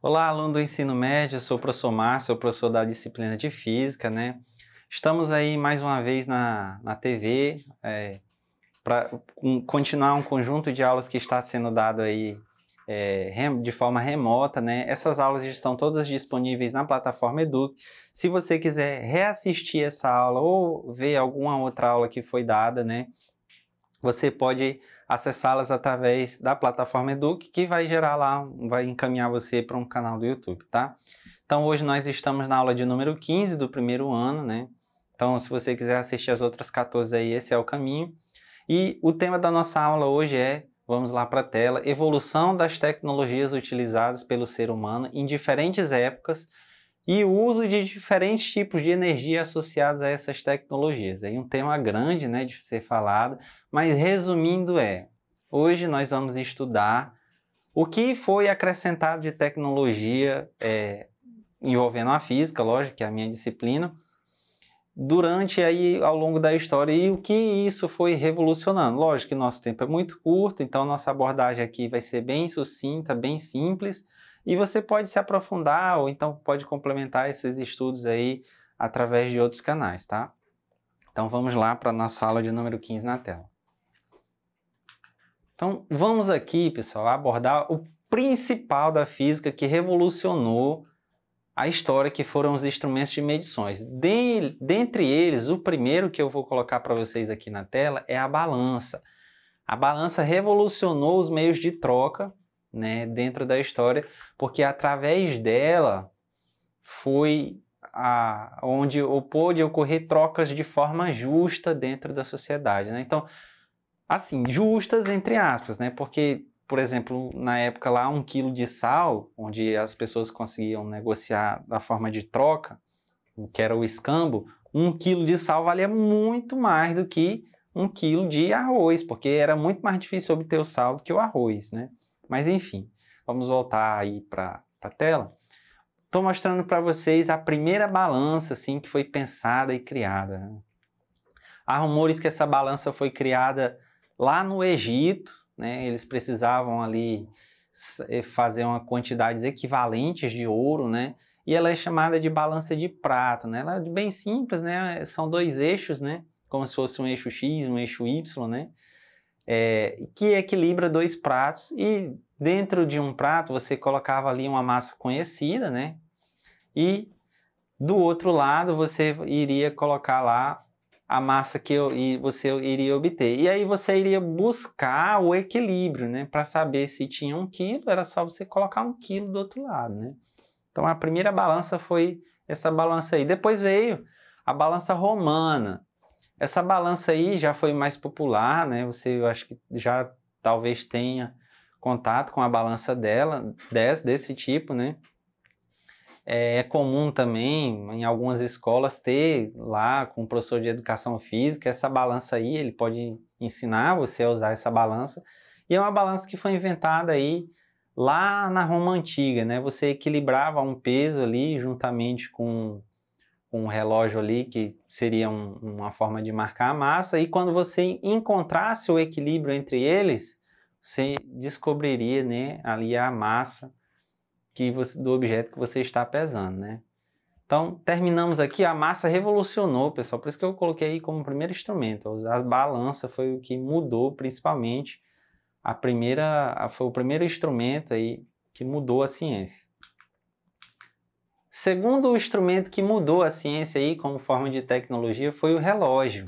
Olá, aluno do ensino médio, eu sou o professor Márcio, sou professor da disciplina de Física, né? Estamos aí mais uma vez na TV para continuar um conjunto de aulas que está sendo dado aí de forma remota, né? Essas aulas estão todas disponíveis na plataforma Educ. Se você quiser reassistir essa aula ou ver alguma outra aula que foi dada, né? Você pode acessá-las através da plataforma Educ, que vai gerar lá, vai encaminhar você para um canal do YouTube, tá? Então, hoje nós estamos na aula de número 15 do primeiro ano, né? Então, se você quiser assistir as outras 14 aí, esse é o caminho. E o tema da nossa aula hoje é, vamos lá para a tela, evolução das tecnologias utilizadas pelo ser humano em diferentes épocas e o uso de diferentes tipos de energia associados a essas tecnologias. É um tema grande, né, de ser falado, mas resumindo hoje nós vamos estudar o que foi acrescentado de tecnologia envolvendo a física, lógico, que é a minha disciplina, durante aí ao longo da história e o que isso foi revolucionando. Lógico que nosso tempo é muito curto, então nossa abordagem aqui vai ser bem sucinta, bem simples, e você pode se aprofundar ou então pode complementar esses estudos aí através de outros canais, tá? Então vamos lá para a nossa aula de número 15 na tela. Então vamos aqui, pessoal, abordar o principal da física que revolucionou a história, que foram os instrumentos de medições. Dentre eles, o primeiro que eu vou colocar para vocês aqui na tela é a balança. A balança revolucionou os meios de troca, né, dentro da história, porque através dela foi onde pôde ocorrer trocas de forma justa dentro da sociedade, né? Então, assim, justas entre aspas, né? Porque, por exemplo, na época lá, 1 quilo de sal, onde as pessoas conseguiam negociar da forma de troca, que era o escambo, 1 quilo de sal valia muito mais do que 1 quilo de arroz, porque era muito mais difícil obter o sal do que o arroz, né? Mas enfim, vamos voltar aí para a tela. Estou mostrando para vocês a primeira balança assim, que foi pensada e criada, né? Há rumores que essa balança foi criada lá no Egito, né? Eles precisavam ali fazer uma quantidades equivalentes de ouro, né? E ela é chamada de balança de prata, né? Ela é bem simples, né? São 2 eixos, né? Como se fosse um eixo X, um eixo Y, né? Que equilibra 2 pratos, e dentro de um prato você colocava ali uma massa conhecida, né? E do outro lado você iria colocar lá a massa que você iria obter. E aí você iria buscar o equilíbrio, né? Para saber se tinha 1 quilo, era só você colocar 1 quilo do outro lado, né? Então a primeira balança foi essa balança aí. Depois veio a balança romana. Essa balança aí já foi mais popular, né? Eu acho que já talvez tenha contato com a balança desse tipo, né? É comum também em algumas escolas ter lá com o professor de educação física essa balança aí, ele pode ensinar você a usar essa balança, e é uma balança que foi inventada aí lá na Roma Antiga, né? Você equilibrava um peso ali juntamente com um relógio ali, que seria uma forma de marcar a massa, e quando você encontrasse o equilíbrio entre eles, você descobriria, né, ali a massa do objeto que você está pesando, né? Então, terminamos aqui, a massa revolucionou, pessoal, por isso que eu coloquei aí como primeiro instrumento. A balança foi o que mudou, principalmente, foi o primeiro instrumento aí que mudou a ciência. Segundo instrumento que mudou a ciência aí como forma de tecnologia foi o relógio.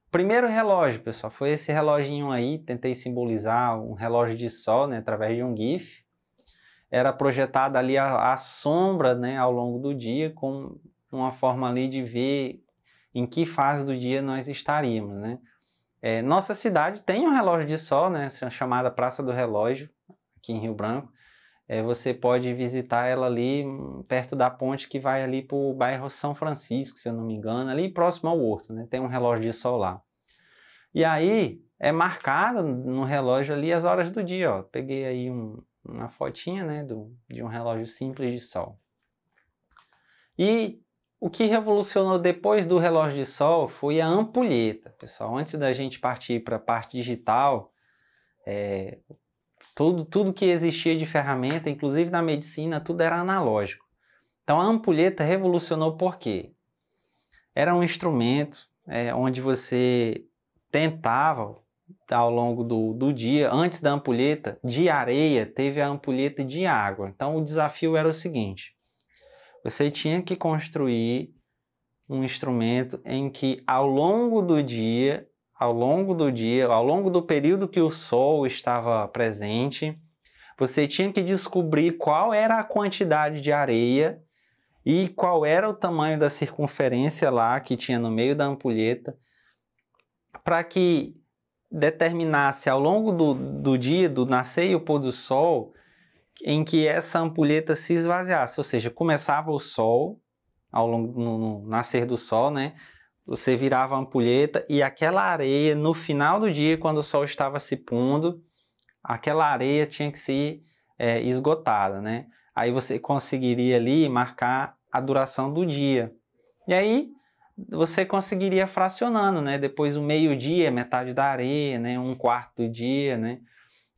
O primeiro relógio, pessoal, foi esse reloginho aí, tentei simbolizar um relógio de sol, né, através de um GIF. Era projetada ali a sombra, né, ao longo do dia, com uma forma ali de ver em que fase do dia nós estaríamos, né? Nossa cidade tem um relógio de sol, né, chamada Praça do Relógio, aqui em Rio Branco. Você pode visitar ela ali perto da ponte que vai ali para o bairro São Francisco, se eu não me engano, ali próximo ao Horto, né? Tem um relógio de sol lá. E aí é marcado no relógio ali as horas do dia, ó. Peguei aí uma fotinha, né, de um relógio simples de sol. E o que revolucionou depois do relógio de sol foi a ampulheta, pessoal. Antes da gente partir para a parte digital, Tudo que existia de ferramenta, inclusive na medicina, tudo era analógico. Então a ampulheta revolucionou por quê? Era um instrumento onde você tentava, ao longo do dia, antes da ampulheta de areia, teve a ampulheta de água. Então o desafio era o seguinte: você tinha que construir um instrumento em que ao longo do período que o Sol estava presente, você tinha que descobrir qual era a quantidade de areia e qual era o tamanho da circunferência lá que tinha no meio da ampulheta, para que determinasse ao longo do dia, do nascer e o pôr do sol, em que essa ampulheta se esvaziasse. Ou seja, começava o sol, no nascer do sol, né? Você virava a ampulheta e aquela areia, no final do dia, quando o sol estava se pondo, aquela areia tinha que ser esgotada, né? Aí você conseguiria ali marcar a duração do dia. E aí você conseguiria fracionando, né? Depois o meio-dia, metade da areia, né? Um quarto do dia, né?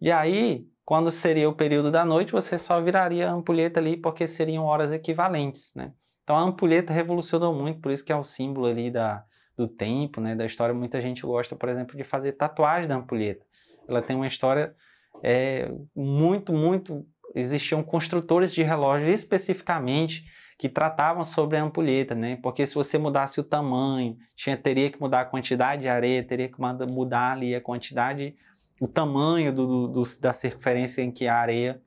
E aí, quando seria o período da noite, você só viraria a ampulheta ali, porque seriam horas equivalentes, né? Então a ampulheta revolucionou muito, por isso que é o símbolo ali do tempo, né? Da história. Muita gente gosta, por exemplo, de fazer tatuagem da ampulheta. Ela tem uma história muito... Existiam construtores de relógio especificamente que tratavam sobre a ampulheta, né? Porque se você mudasse o tamanho, teria que mudar a quantidade de areia, teria que mudar ali a quantidade, o tamanho da circunferência em que a areia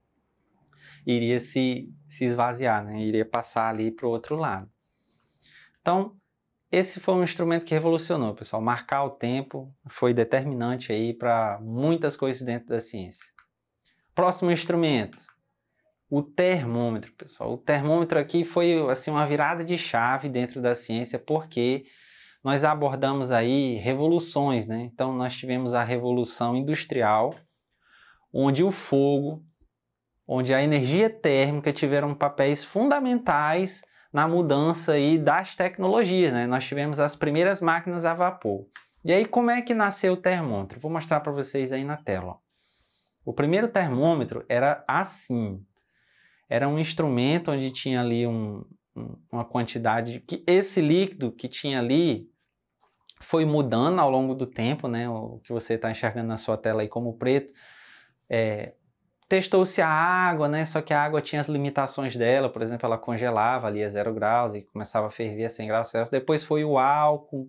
iria se esvaziar, né? Iria passar ali para o outro lado. Então, esse foi um instrumento que revolucionou, pessoal. Marcar o tempo foi determinante aí para muitas coisas dentro da ciência. Próximo instrumento, o termômetro, pessoal. O termômetro aqui foi assim, uma virada de chave dentro da ciência, porque nós abordamos aí revoluções, né? Então, nós tivemos a Revolução Industrial, onde o fogo, onde a energia térmica tiveram papéis fundamentais na mudança aí das tecnologias, né? Nós tivemos as primeiras máquinas a vapor. E aí, como é que nasceu o termômetro? Vou mostrar para vocês aí na tela. O primeiro termômetro era assim. Era um instrumento onde tinha ali uma quantidade, que esse líquido que tinha ali foi mudando ao longo do tempo, né? O que você está enxergando na sua tela aí como preto. Testou-se a água, né? Só que a água tinha as limitações dela, por exemplo, ela congelava ali a 0 graus e começava a ferver a 100 graus Celsius. Depois foi o álcool,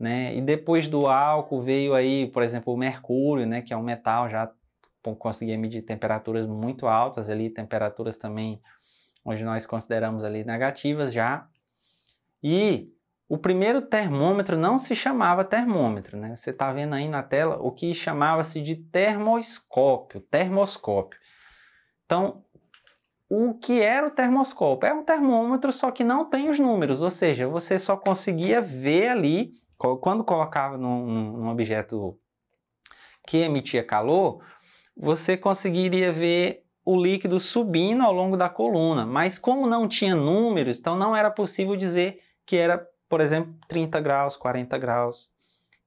né? E depois do álcool veio aí, por exemplo, o mercúrio, né? Que é um metal, já conseguia medir temperaturas muito altas ali, temperaturas também onde nós consideramos ali negativas já. E o primeiro termômetro não se chamava termômetro, né? Você está vendo aí na tela o que chamava-se de termoscópio. Então, o que era o termoscópio? É um termômetro, só que não tem os números, ou seja, você só conseguia ver ali, quando colocava num objeto que emitia calor, você conseguiria ver o líquido subindo ao longo da coluna, mas como não tinha números, então não era possível dizer que era, por exemplo, 30 graus, 40 graus.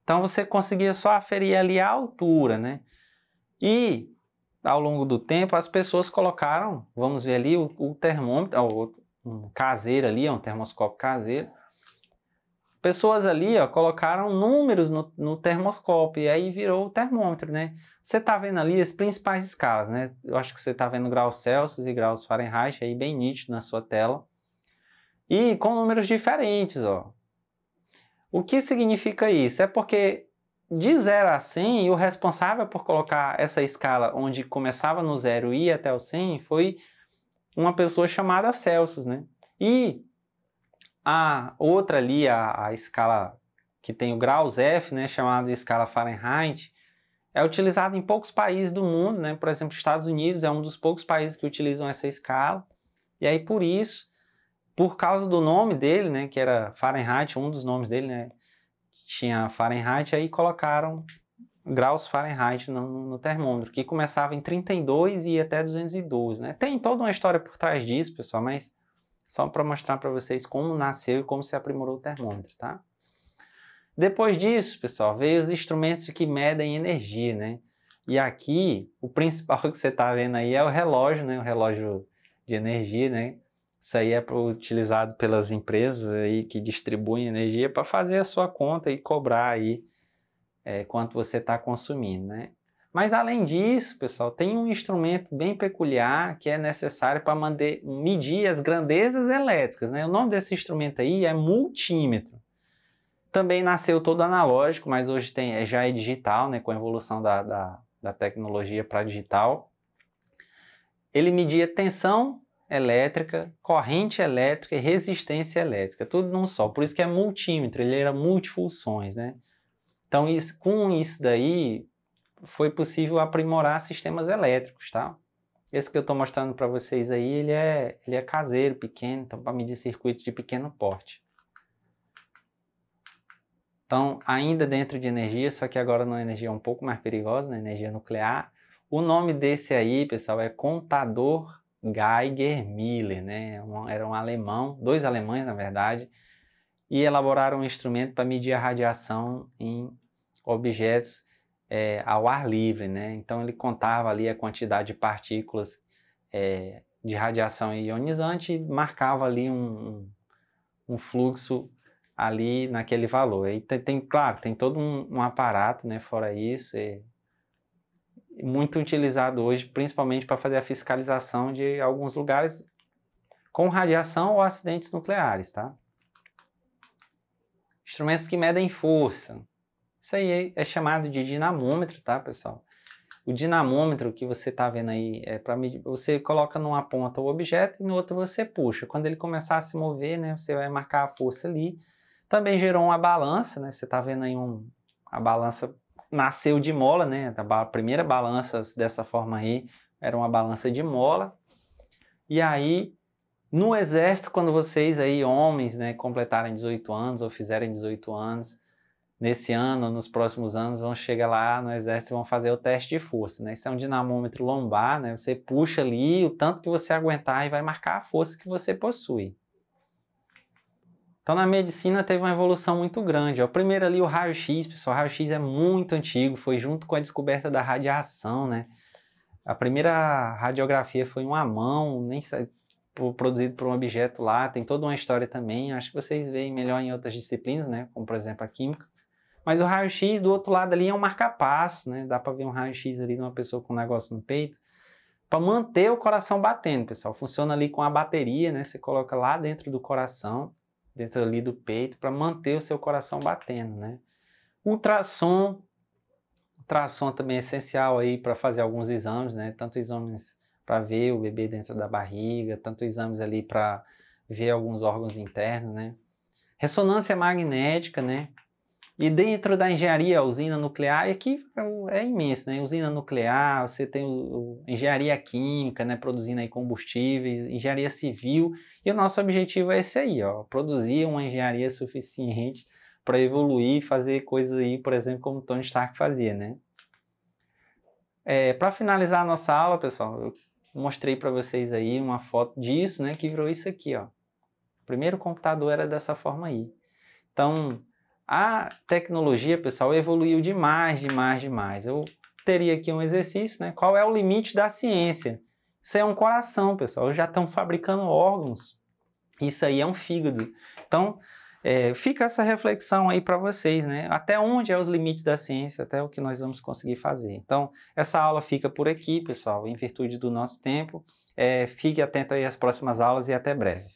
Então você conseguia só aferir ali a altura, né? E ao longo do tempo as pessoas colocaram, vamos ver ali o termômetro, um caseiro ali, um termoscópio caseiro. Pessoas ali colocaram números no termoscópio e aí virou o termômetro, né? Você está vendo ali as principais escalas, né? Eu acho que você está vendo graus Celsius e graus Fahrenheit aí bem nítido na sua tela. E com números diferentes, ó. O que significa isso? É porque de 0 a 100, o responsável por colocar essa escala onde começava no 0 e ia até o 100 foi uma pessoa chamada Celsius, né? E a outra ali, a escala que tem o graus F, né, chamada de escala Fahrenheit, é utilizada em poucos países do mundo, né? Por exemplo, Estados Unidos é um dos poucos países que utilizam essa escala. E aí, por isso, por causa do nome dele, né, que era Fahrenheit, um dos nomes dele, né, tinha Fahrenheit, aí colocaram graus Fahrenheit no termômetro, que começava em 32 e ia até 212, né? Tem toda uma história por trás disso, pessoal, mas só para mostrar para vocês como nasceu e como se aprimorou o termômetro, tá? Depois disso, pessoal, veio os instrumentos que medem energia, né? E aqui, o principal que você está vendo aí é o relógio, né? O relógio de energia, né? Isso aí é utilizado pelas empresas aí que distribuem energia para fazer a sua conta e cobrar aí quanto você está consumindo, né? Mas além disso, pessoal, tem um instrumento bem peculiar que é necessário para medir as grandezas elétricas, né? O nome desse instrumento aí é multímetro. Também nasceu todo analógico, mas hoje já é digital, né? Com a evolução da tecnologia para digital. Ele media tensão elétrica, corrente elétrica e resistência elétrica, tudo num só. Por isso que é multímetro, ele era multifunções, né? Então, com isso daí, foi possível aprimorar sistemas elétricos, tá? Esse que eu estou mostrando para vocês aí, ele é caseiro, pequeno, então para medir circuitos de pequeno porte. Então, ainda dentro de energia, só que agora numa energia um pouco mais perigosa, na energia nuclear. O nome desse aí, pessoal, é contador Geiger-Müller, né? Era um alemão, 2 alemães, na verdade, e elaboraram um instrumento para medir a radiação em objetos ao ar livre, né? Então ele contava ali a quantidade de partículas de radiação ionizante e marcava ali um fluxo ali naquele valor. E claro, tem todo um aparato, né? Fora isso, muito utilizado hoje, principalmente para fazer a fiscalização de alguns lugares com radiação ou acidentes nucleares, tá? Instrumentos que medem força. Isso aí é chamado de dinamômetro, tá, pessoal? O dinamômetro que você está vendo aí é para medir. Você coloca numa ponta o objeto e no outro você puxa. Quando ele começar a se mover, né, você vai marcar a força ali. Também gerou uma balança, né? Você está vendo aí a balança nasceu de mola, né? A primeira balança dessa forma aí era uma balança de mola. E aí, no exército, quando vocês aí, homens, né, completarem 18 anos ou fizerem 18 anos, nesse ano, nos próximos anos, vão chegar lá no exército e vão fazer o teste de força, né? Isso é um dinamômetro lombar, né? Você puxa ali o tanto que você aguentar e vai marcar a força que você possui. Então, na medicina teve uma evolução muito grande. O primeiro ali, o raio-x, pessoal, o raio-x é muito antigo, foi junto com a descoberta da radiação, né? A primeira radiografia foi uma mão, nem sei, produzido por um objeto lá, tem toda uma história também. Acho que vocês veem melhor em outras disciplinas, né? Como, por exemplo, a química. Mas o raio-x do outro lado ali é um marca-passo, né? Dá para ver um raio-x ali de uma pessoa com um negócio no peito. Para manter o coração batendo, pessoal. Funciona ali com a bateria, né? Você coloca lá dentro do coração, dentro ali do peito, para manter o seu coração batendo, né? Ultrassom também é essencial aí para fazer alguns exames, né? Tanto exames para ver o bebê dentro da barriga, tanto exames ali para ver alguns órgãos internos, né? Ressonância magnética, né? E dentro da engenharia, a usina nuclear, aqui é imenso, né? Usina nuclear, você tem engenharia química, né? Produzindo aí combustíveis, engenharia civil, e o nosso objetivo é esse aí, ó, produzir uma engenharia suficiente para evoluir e fazer coisas aí, por exemplo, como o Tony Stark fazia, né? Para finalizar a nossa aula, pessoal, eu mostrei para vocês aí uma foto disso, né? Que virou isso aqui, ó. O primeiro computador era dessa forma aí. Então, a tecnologia, pessoal, evoluiu demais. Eu teria aqui um exercício, né? Qual é o limite da ciência? Isso é um coração, pessoal. Já estão fabricando órgãos. Isso aí é um fígado. Então, fica essa reflexão aí para vocês, né? Até onde é os limites da ciência, até o que nós vamos conseguir fazer. Então, essa aula fica por aqui, pessoal, em virtude do nosso tempo. Fique atento aí às próximas aulas e até breve.